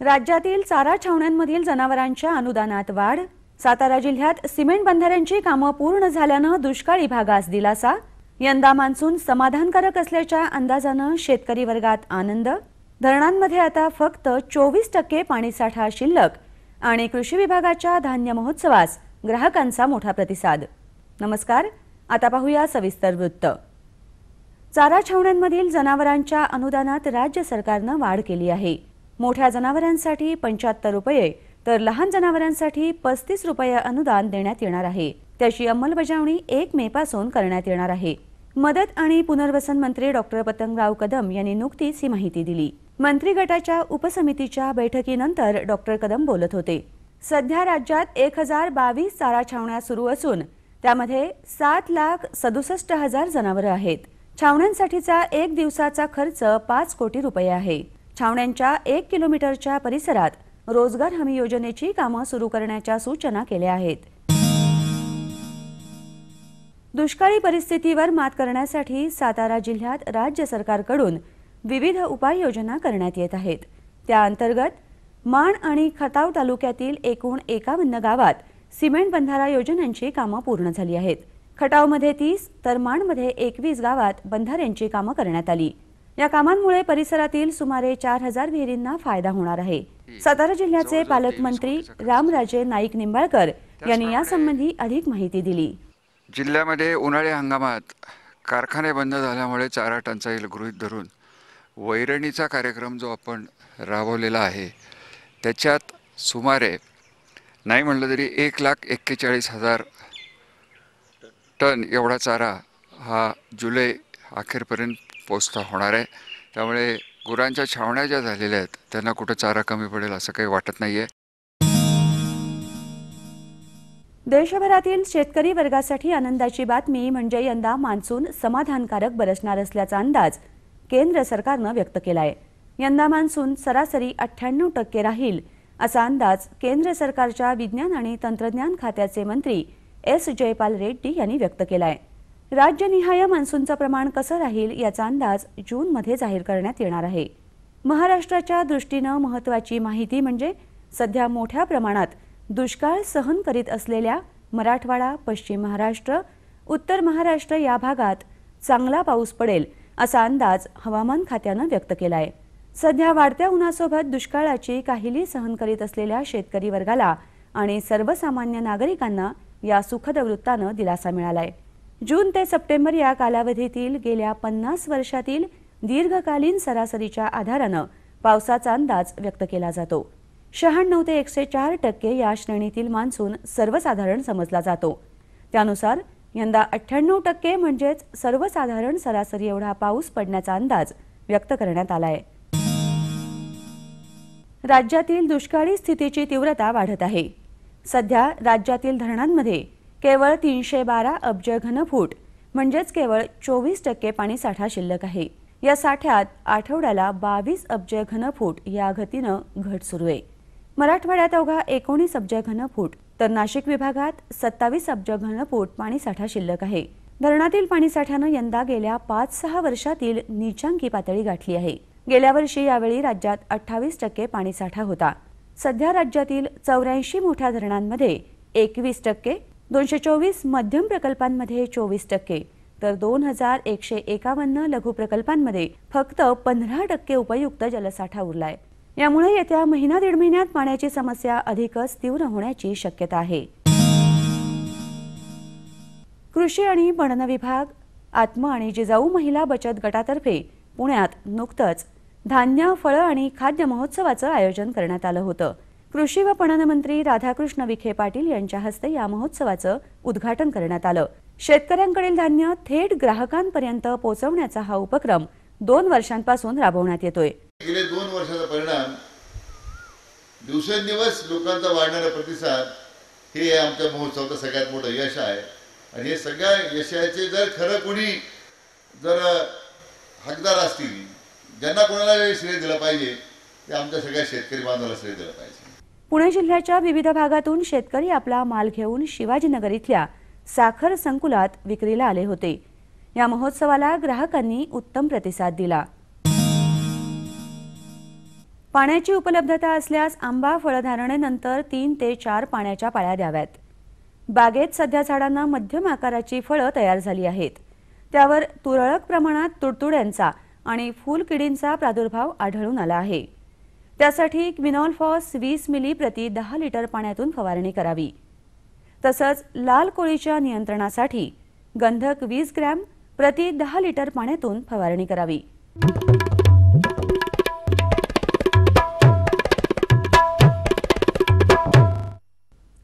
राज्यातील चारा छावण्यांमधील जनावरांच्या अनुदानात वाढ। सातारा जिल्ह्यात सिमेंट बंधाऱ्यांची कामे पूर्ण झाल्याने दुष्काळी भागास दिलासा। यंदा मान्सून समाधानकारक असल्याच्या अंदाजाने शेतकरी वर्गात आनंद। धरणांमध्ये आता फक्त 24% पाणीसाठा शिल्लक आणि कृषी विभागाच्या धान्य महोत्सवास ग्राहकांचा मोठा प्रतिसाद। नमस्कार, आता पाहूया सविस्तर वृत्त। चारा छावण्यांमधील जनावरांच्या अनुदानात राज्य सरकारने वाढ केली आहे। मोठ्या जनावरांसाठी 75 रुपये तर लहान जनावरांसाठी 35 रुपये अनुदान देण्यात येणार आहे। त्याची अंमलबजावणी 1 मे पासून करण्यात येणार आहे। मदत आणि पुनर्वसन मंत्री डॉक्टर पतंगराव कदम यांनी नुकतीच ही माहिती दिली। मंत्री गटाच्या उपसमितीच्या बैठकीनंतर डॉक्टर कदम बोलत होते। सध्या राज्यात 1022 चारा छावण्या सुरू असून त्यामध्ये 7,67,000 जनावरे आहेत। छावण्यांसाठीचा 1 दिवसाचा खर्च 5 कोटी रुपये आहे। छावण्यांच्या 1 किलोमीटरच्या परिसरात रोजगार हमी योजनेची कामे सुरू करण्याच्या सूचना केल्या आहेत। दुष्काळी परिस्थितीवर मात करण्यासाठी सातारा जिल्ह्यात राज्य सरकारकडून विविध उपाययोजना करण्यात येत आहेत। त्या अंतर्गत माण आणि खटाव तालुक्यातील एकूण 51 गावात सिमेंट बंधारा योजनांची कामे पूर्ण झाली आहेत। खटावमध्ये 30 तर माणमध्ये 21 गावात बंधाऱ्यांची कामे करण्यात आली। या कामांमुळे परिसरातील सुमारे 4000 विहिरींना फायदा होणार आहे। सातारा जिल्ह्याचे पालकमंत्री रामराजे नाईक निंबाळकर यांनी यासंबंधी अधिक माहिती दिली। जिल्ह्यामध्ये उन्हाळी हंगामात कारखाने बंद झाल्यामुळे चारा टंचाईला गृहीत धरून वैरणीचा कार्यक्रम जो आपण राबवलेला आहे त्याच्यात सुमारे नाही म्हटलं तरी 1,41,000 टन एवढा चारा हा जुलै अखेरपर्यंत पोचता होणार आहे। त्यामुळे गुरांच्या छावण्या ज्या झालेल्या आहेत त्यांना कुठे चारा कमी पडेल असं काही वाटत नाहीये। देशभरातील शेतकरी वर्गासाठी आनंदाची बातमी म्हणजे यंदा मान्सून समाधानकारक बरसणार असल्याचा अंदाज केंद्र सरकारने व्यक्त केलाय। यंदा मान्सून सरासरी 98% राहील असा अंदाज केंद्र सरकारच्या विज्ञान आणि तंत्रज्ञान खात्याचे मंत्री एस जयपाल रेड्डी यांनी व्यक्त केलाय। राज्यनिहाय मान्सूनचे प्रमाण कसं राहील याचा अंदाज जून मध्ये जाहीर करण्यात येणार आहे। महाराष्ट्राच्या दृष्टीने महत्त्वाची माहिती म्हणजे सध्या मोठ्या प्रमाणात दुष्काळ सहन करीत असलेल्या मराठवाडा, पश्चिम महाराष्ट्र, उत्तर महाराष्ट्र या भागात चांगला पाऊस पडेल असा अंदाज हवामान खात्याने व्यक्त केलाय। सध्या वाढत्या उन्हासोबत दुष्काळाची काहिली सहन करीत असलेल्या शेतकरी वर्गाला आणि सर्वसामान्य नागरिकांना या सुखद वृत्ताने दिलासा मिळालाय। जून ते सप्टेंबर या कालावधीतील गेल्या 50 वर्षातील दीर्घकालीन सरासरीच्या आधाराने पावसाचा अंदाज व्यक्त केला जातो। 96 ते 104% या श्रेणीतील मान्सून सर्वसाधारण समजला जातो। त्यानुसार यंदा 98% म्हणजेच सर्वसाधारण सरासरी एवढा पाऊस पडण्याचा अंदाज व्यक्त करण्यात आलाय। राज्यातील दुष्काळी स्थितीची तीव्रता वाढत आहे। सध्या राज्यातील धरणांमध्ये केवळ 312 अब्ज घनफूट म्हणजेच केवळ 24% पाणीसाठा शिल्लक आहे। या साठ्यात आठवड्याला 22 अब्ज घनफूट या गतीने घट सुरू आहे। मराठवाड्यात अवघा 19 अब्ज घनफूट तर नाशिक विभागात 27 अब्ज घनफूट पाणीसाठा शिल्लक आहे। धरणातील पाणीसाठ्याने यंदा गेल्या 5-6 वर्षातील नीचांकी पातळी गाठली आहे। गेल्या वर्षी यावेळी राज्यात 28% पाणीसाठा होता। सध्या राज्यातील 84 मोठ्या धरणांमध्ये 21%, 224 मध्यम प्रकल्पांमध्ये 24% तर 2151 लघु प्रकल्पांमध्ये फक्त 15% उपयुक्त जलसाठा उरलाय। यामुळे येत्या महिना-दीड महिन्यात पाण्याची समस्या अधिकच तीव्र होण्याची शक्यता आहे। कृषी आणि पणन विभाग, आत्म आणि जिजाऊ महिला बचत गटातर्फे पुण्यात नुकतंच धान्य, फळं आणि खाद्य महोत्सवाचे आयोजन करण्यात आलं होतं। कृषी व पणन मंत्री राधाकृष्ण विखे पाटील यांच्या हस्ते या महोत्सवाचे उद्घाटन करण्यात आलं। शेतकऱ्यांकडील धान्य थेट ग्राहकांपर्यंत पोहोचवण्याचा हा उपक्रम 2 वर्षांपासून राबवण्यात येतोय। गेले 2 वर्षाचा परिणाम दिवसेंदिवस लोकांचा वाढणारा प्रतिसाद हे आमच्या महोत्सवाचं सगळ्यात मोठं यश आहे। आणि हे सगळ्या यशाचे जर खरं कोणी जर हकदार असतील, ज्यांना कोणाला श्रेय दिलं पाहिजे ते आमच्या सगळ्या शेतकरी बांधवाला श्रेय दिलं पाहिजे। पुणे जिल्ह्याच्या विविध भागातून शेतकरी आपला माल घेऊन शिवाजीनगर इथल्या साखर संकुलात विक्रीला आले होते। या महोत्सवाला ग्राहकांनी उत्तम प्रतिसाद दिला। पाण्याची उपलब्धता असल्यास आंबा फळधारणेनंतर 3 ते 4 पाण्याच्या पाळ्या द्याव्यात. बागेत सध्या झाडांना मध्यम आकाराची फळं तयार झाली आहेत. त्यावर तुरळक प्रमाणात तुडतुड्यांचा आणि फुलकिडींचा प्रादुर्भाव आढळून आला आहे. त्यासाठी क्विनॉलफॉस 20 मिली प्रति 10 लिटर पाण्यातून फवारणी करावी. तसंच लाल कोळीच्या नियंत्रणासाठी गंधक 20 ग्रॅम प्रति 10 लिटर पाण्यातून फवारणी करावी.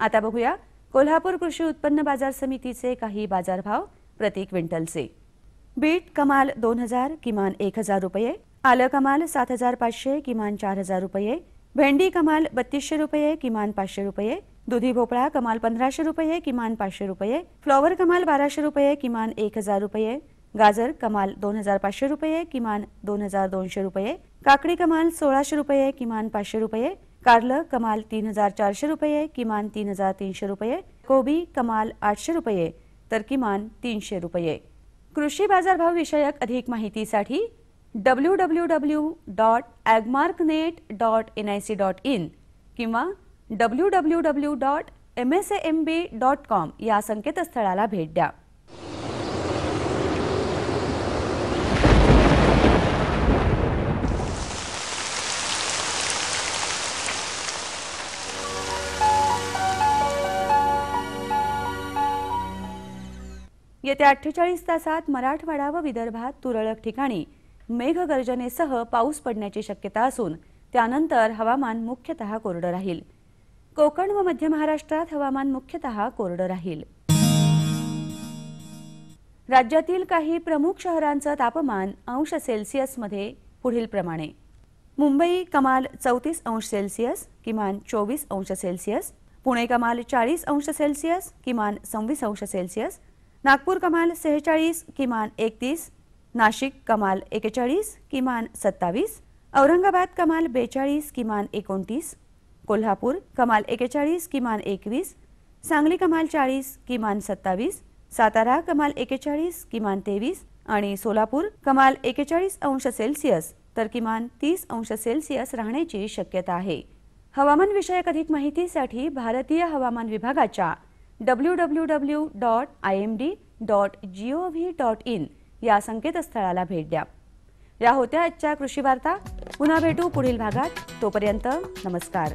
आता बघूया कोल्हापूर कृषी उत्पन्न बाजार समितीचे काही बाजारभाव प्रति क्विंटलचे. बीट कमाल 2000 किमान 1000 रुपये, आलं कमाल 7500 किमान 4000 रुपये, भेंडी कमाल 3200 रुपये किमान 500 रुपये, दुधी भोपळा कमाल 1500 रुपये किमान 500 रुपये, फ्लॉवर कमाल 1200 रुपये किमान 1000 रुपये, गाजर कमाल 2500 रुपये किमान 2200 रुपये, काकडी कमाल 1600 रुपये किमान 500 रुपये, कारलं कमाल 3400 रुपये किमान 3300 रुपये, कोबी कमाल 800 रुपये तर किमान 300 रुपये. कृषी बाजारभाव विषयक अधिक माहितीसाठी www.agmarknet.nic.in किंवा www.msamb.com या संकेतस्थळाला भेट द्या. येत्या 48 तासात मराठवाडा व विदर्भात तुरळक ठिकाणी मेघगर्जनेसह पाऊस पडण्याची शक्यता असून त्यानंतर हवामान मुख्यतः कोरडं राहील. कोकण व मध्य महाराष्ट्रात हवामान मुख्यतः कोरडं राहील. राज्यातील काही प्रमुख शहरांचं तापमान अंश सेल्सिअसमध्ये पुढील प्रमाणे: मुंबई कमाल 34 अंश सेल्सिअस किमान 24 अंश सेल्सिअस, पुणे कमाल 40 अंश सेल्सिअस किमान 26 अंश सेल्सिअस, नागपूर कमाल 46 किमान 31, नाशिक कमाल 41 किमान 27, औरंगाबाद कमाल 42 किमान 29, कोल्हापूर कमाल 41 किमान 21, सांगली कमाल 40 किमान 27, सातारा कमाल 41 किमान 23 आणि सोलापूर कमाल 41 अंश सेल्सिअस तर किमान 30 अंश सेल्सिअस राहण्याची शक्यता आहे. हवामान विषयक अधिक माहितीसाठी भारतीय हवामान विभागाच्या www.imd.gov.in या संकेतस्थळाला भेट द्या. या होत्या आजच्या कृषी वार्ता. पुन्हा भेटू पुढील भागात. तोपर्यंत नमस्कार.